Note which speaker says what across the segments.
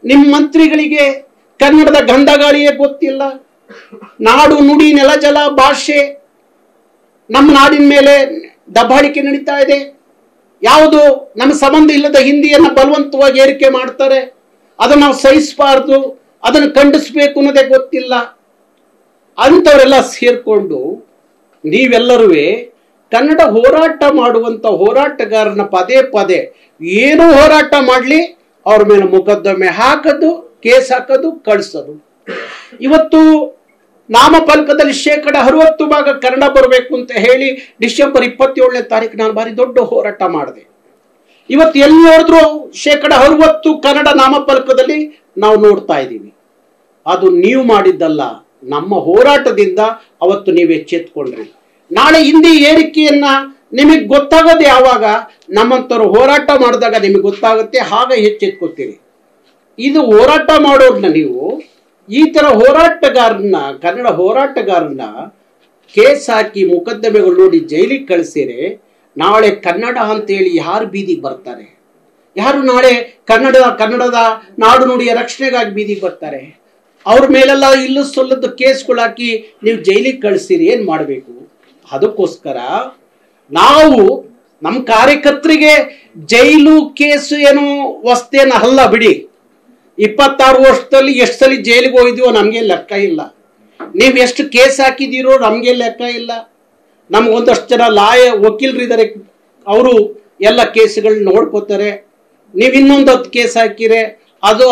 Speaker 1: ನಿಮ್ಮ ಮಂತ್ರಿಗಳಿಗೆ ಕನ್ನಡದ ಗಂಧಗಾಳಿಯೇ ಗೊತ್ತಿಲ್ಲ. ನಾಡು ನುಡಿ ನೆಲ ಜಲ ಭಾಷೆ ನಮ್ಮ ನಾಡಿನ ಮೇಲೆ ದಬ್ಬಾಳಿಕೆ ನಡೀತಾ ಇದೆ. ಯಾವುದು ನಮ್ಮ ಸಂಬಂಧ ಇಲ್ಲದ ಹಿಂದಿಯನ್ನು ಬಲವಂತವಾಗಿ ಏರಿಕೆ ಮಾಡ್ತಾರೆ. ಅದನ್ನು ನಾವು ಸಹಿಸಬಾರ್ದು, ಅದನ್ನು ಖಂಡಿಸ್ಬೇಕು ಅನ್ನೋದೇ ಗೊತ್ತಿಲ್ಲ. ಅಂಥವರೆಲ್ಲ ಸೇರ್ಕೊಂಡು ನೀವೆಲ್ಲರೂ ಕನ್ನಡ ಹೋರಾಟ ಮಾಡುವಂತ ಹೋರಾಟಗಾರನ ಪದೇ ಪದೇ ಏನೋ ಹೋರಾಟ ಮಾಡಲಿ ಅವ್ರ ಮೇಲೆ ಮೊಕದ್ದಮೆ ಹಾಕೋದು, ಕೇಸ್ ಹಾಕೋದು, ಕಳಿಸೋದು. ಇವತ್ತು ನಾಮಫಲಕದಲ್ಲಿ 60% ಕನ್ನಡ ಬರಬೇಕು ಅಂತ ಹೇಳಿ ಡಿಸೆಂಬರ್ 27ನೇ ತಾರೀಕು ನಾನು ಭಾರಿ ದೊಡ್ಡ ಹೋರಾಟ ಮಾಡಿದೆ. ಇವತ್ತು ಎಲ್ಲಿ ನೋಡಿದ್ರು 60% ಕನ್ನಡ ನಾಮಫಲಕದಲ್ಲಿ ನಾವು ನೋಡ್ತಾ ಇದ್ದೀವಿ. ಅದು ನೀವು ಮಾಡಿದ್ದಲ್ಲ, ನಮ್ಮ ಹೋರಾಟದಿಂದ ಅವತ್ತು ನೀವು ಎಚ್ಚೆತ್ಕೊಂಡ್ರಿ. ನಾಳೆ ಹಿಂದಿ ಏರಿಕೆಯನ್ನ ನಿಮಗೆ ಗೊತ್ತಾಗೋದು ಯಾವಾಗ? ನಮ್ಮಂತವ್ರು ಹೋರಾಟ ಮಾಡಿದಾಗ ನಿಮಗೆ ಗೊತ್ತಾಗುತ್ತೆ, ಹಾಗ ಎಚ್ಚೆತ್ಕೋತೀರಿ. ಇದು ಹೋರಾಟ ಮಾಡೋರ್ನ ನೀವು ಈ ತರ ಹೋರಾಟಗಾರನ್ನ, ಕನ್ನಡ ಹೋರಾಟಗಾರನ್ನ ಕೇಸ್ ಹಾಕಿ ಮೊಕದ್ದಮೆಗಳು ನೋಡಿ ಜೈಲಿಗೆ ಕಳಿಸಿರೆ ನಾಳೆ ಕನ್ನಡ ಅಂತೇಳಿ ಯಾರು ಬೀದಿಗೆ ಬರ್ತಾರೆ? ಯಾರು ನಾಳೆ ಕನ್ನಡದ ನಾಡು ನುಡಿಯ ರಕ್ಷಣೆಗಾಗಿ ಬೀದಿಗೆ ಬರ್ತಾರೆ? ಅವ್ರ ಮೇಲೆಲ್ಲ ಇಲ್ಲೂ ಸಲ್ಲದ ಕೇಸ್ಗಳು ಹಾಕಿ ನೀವು ಜೈಲಿಗೆ ಕಳಿಸಿರಿ, ಏನ್ ಮಾಡಬೇಕು? ಅದಕ್ಕೋಸ್ಕರ ನಾವು ನಮ್ಮ ಕಾರ್ಯಕರ್ತರಿಗೆ ಜೈಲು ಕೇಸು ಏನು ವಸ್ತೇನ ಅಲ್ಲ ಬಿಡಿ. 26 ವರ್ಷದಲ್ಲಿ ಎಷ್ಟು ಸಲ ಜೈಲಿಗೆ ಹೋಗಿದೀವೋ ನಮ್ಗೆ ಲೆಕ್ಕ ಇಲ್ಲ. ನೀವು ಎಷ್ಟು ಕೇಸ್ ಹಾಕಿದ್ದೀರೋ ನಮ್ಗೆ ಲೆಕ್ಕ ಇಲ್ಲ. ನಮ್ಗೊಂದಷ್ಟು ಜನ ವಕೀಲರಿದ್ದಾರೆ, ಅವರು ಎಲ್ಲ ಕೇಸ್ಗಳನ್ನ ನೋಡ್ಕೋತಾರೆ. ನೀವು ಇನ್ನೊಂದು 10 ಕೇಸ್ ಹಾಕಿರೆ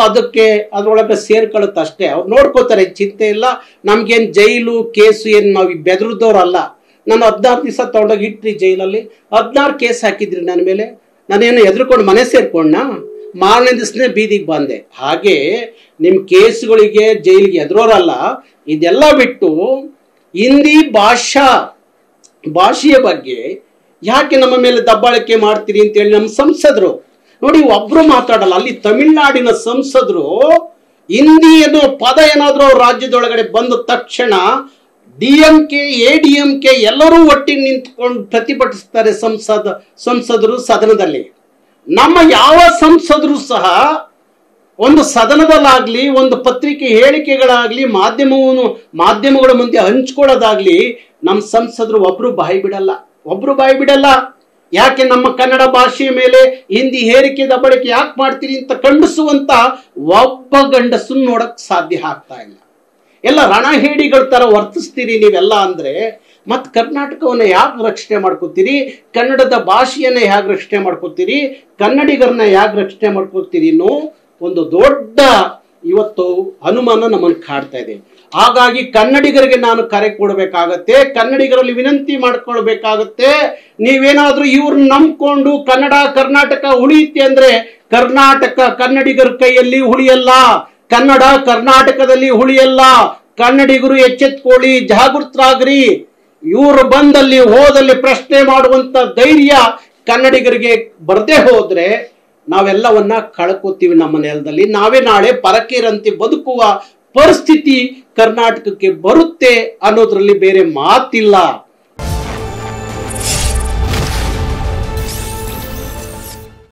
Speaker 1: ಅದಕ್ಕೆ ಅದ್ರೊಳಗೆ ಸೇರ್ಕೊಳ್ಳುತ್ತೆ ಅಷ್ಟೇ. ಅವ್ರು ನೋಡ್ಕೋತಾರೆ, ಚಿಂತೆ ಇಲ್ಲ. ನಮ್ಗೇನು ಜೈಲು ಕೇಸು ಏನು ನಾವು ಬೆದರಿದವ್ರಲ್ಲ. ನಾನು 16 ದಿವಸ ತಗೊಂಡೋಗಿ ಇಟ್ರಿ ಜೈಲಲ್ಲಿ, 16 ಕೇಸ್ ಹಾಕಿದ್ರಿ ನನ್ನ ಮೇಲೆ. ನಾನೇನು ಎದ್ರುಕೊಂಡು ಮನೆ ಸೇರ್ಕೊಂಡ? ಮಾರನೇ ದಿವಸನೇ ಬೀದಿಗೆ ಬಂದೆ. ಹಾಗೆ ನಿಮ್ಮ ಕೇಸ್ಗಳಿಗೆ ಜೈಲಿಗೆ ಎದುರೋರಲ್ಲ. ಇದೆಲ್ಲ ಬಿಟ್ಟು ಹಿಂದಿ ಭಾಷೆಯ ಬಗ್ಗೆ ಯಾಕೆ ನಮ್ಮ ಮೇಲೆ ದಬ್ಬಾಳಿಕೆ ಮಾಡ್ತೀರಿ ಅಂತೇಳಿ ನಮ್ಮ ಸಂಸದರು ನೋಡಿ, ಒಬ್ರು ಮಾತಾಡಲ್ಲ. ಅಲ್ಲಿ ತಮಿಳುನಾಡಿನ ಸಂಸದರು ಹಿಂದಿ ಅನ್ನೋ ಪದ ಏನಾದ್ರೂ ಅವ್ರ ರಾಜ್ಯದೊಳಗಡೆ ಬಂದ ತಕ್ಷಣ DMK ADMK ಎಲ್ಲರೂ ಒಟ್ಟಿಗೆ ನಿಂತ್ಕೊಂಡು ಪ್ರತಿಭಟಿಸ್ತಾರೆ ಸಂಸದರು ಸದನದಲ್ಲಿ. ನಮ್ಮ ಯಾವ ಸಂಸದರು ಸಹ ಒಂದು ಸದನದಲ್ಲಾಗ್ಲಿ, ಒಂದು ಪತ್ರಿಕೆ ಹೇಳಿಕೆಗಳಾಗ್ಲಿ, ಮಾಧ್ಯಮಗಳ ಮುಂದೆ ಹಂಚ್ಕೊಳ್ಳೋದಾಗ್ಲಿ ನಮ್ಮ ಸಂಸದರು ಒಬ್ರು ಬಾಯಿ ಬಿಡಲ್ಲ. ಯಾಕೆ? ನಮ್ಮ ಕನ್ನಡ ಭಾಷೆಯ ಮೇಲೆ ಹಿಂದಿ ಹೇರಿಕೆ ದಬ್ಬಾಳಿಕೆ ಯಾಕೆ ಮಾಡ್ತೀರಿ ಅಂತ ಖಂಡಿಸುವಂತ ಒಬ್ಬ ಗಂಡಸನ್ನು ನೋಡಕ್ ಸಾಧ್ಯ ಆಗ್ತಾ ಇಲ್ಲ. ಎಲ್ಲ ರಣಹೇಡಿಗಳ ತರ ವರ್ತಿಸ್ತೀರಿ ನೀವೆಲ್ಲ. ಅಂದ್ರೆ ಮತ್ ಕರ್ನಾಟಕವನ್ನ ಯಾಕೆ ರಕ್ಷಣೆ ಮಾಡ್ಕೋತೀರಿ? ಕನ್ನಡದ ಭಾಷೆಯನ್ನ ಹೇಗೆ ರಕ್ಷಣೆ ಮಾಡ್ಕೋತೀರಿ? ಕನ್ನಡಿಗರನ್ನ ಹೇಗೆ ರಕ್ಷಣೆ ಮಾಡ್ಕೋತೀರಿ ಅನ್ನೋ ಒಂದು ದೊಡ್ಡ ಇವತ್ತು ಅನುಮಾನ ನಮ್ಮನ್ನು ಕಾಡ್ತಾ ಇದೆ. ಹಾಗಾಗಿ ಕನ್ನಡಿಗರಿಗೆ ನಾನು ಕರೆ ಕೊಡಬೇಕಾಗತ್ತೆ, ಕನ್ನಡಿಗರಲ್ಲಿ ವಿನಂತಿ ಮಾಡ್ಕೊಳ್ಬೇಕಾಗತ್ತೆ. ನೀವೇನಾದ್ರೂ ಇವ್ರನ್ನ ನಂಬ್ಕೊಂಡು ಕರ್ನಾಟಕ ಉಳಿಯುತ್ತೆ ಅಂದ್ರೆ ಕನ್ನಡಿಗರ ಕೈಯಲ್ಲಿ ಉಳಿಯಲ್ಲ. ಕನ್ನಡ ಕರ್ನಾಟಕದಲ್ಲಿ ಉಳಿಯಲ್ಲ. ಕನ್ನಡಿಗರು ಎಚ್ಚೆತ್ಕೊಳ್ಳಿ, ಜಾಗೃತರಾಗ್ರಿ. ಇವರು ಬಂದಲ್ಲಿ ಹೋದಲ್ಲಿ ಪ್ರಶ್ನೆ ಮಾಡುವಂತ ಧೈರ್ಯ ಕನ್ನಡಿಗರಿಗೆ ಬರದೇ ಹೋದ್ರೆ ನಾವೆಲ್ಲವನ್ನ ಕಳ್ಕೋತೀವಿ. ನಮ್ಮ ನೆಲದಲ್ಲಿ ನಾವೇ ನಾಳೆ ಪರಕೀರಂತೆ ಬದುಕುವ ಪರಿಸ್ಥಿತಿ ಕರ್ನಾಟಕಕ್ಕೆ ಬರುತ್ತೆ ಅನ್ನೋದ್ರಲ್ಲಿ ಬೇರೆ ಮಾತಿಲ್ಲ.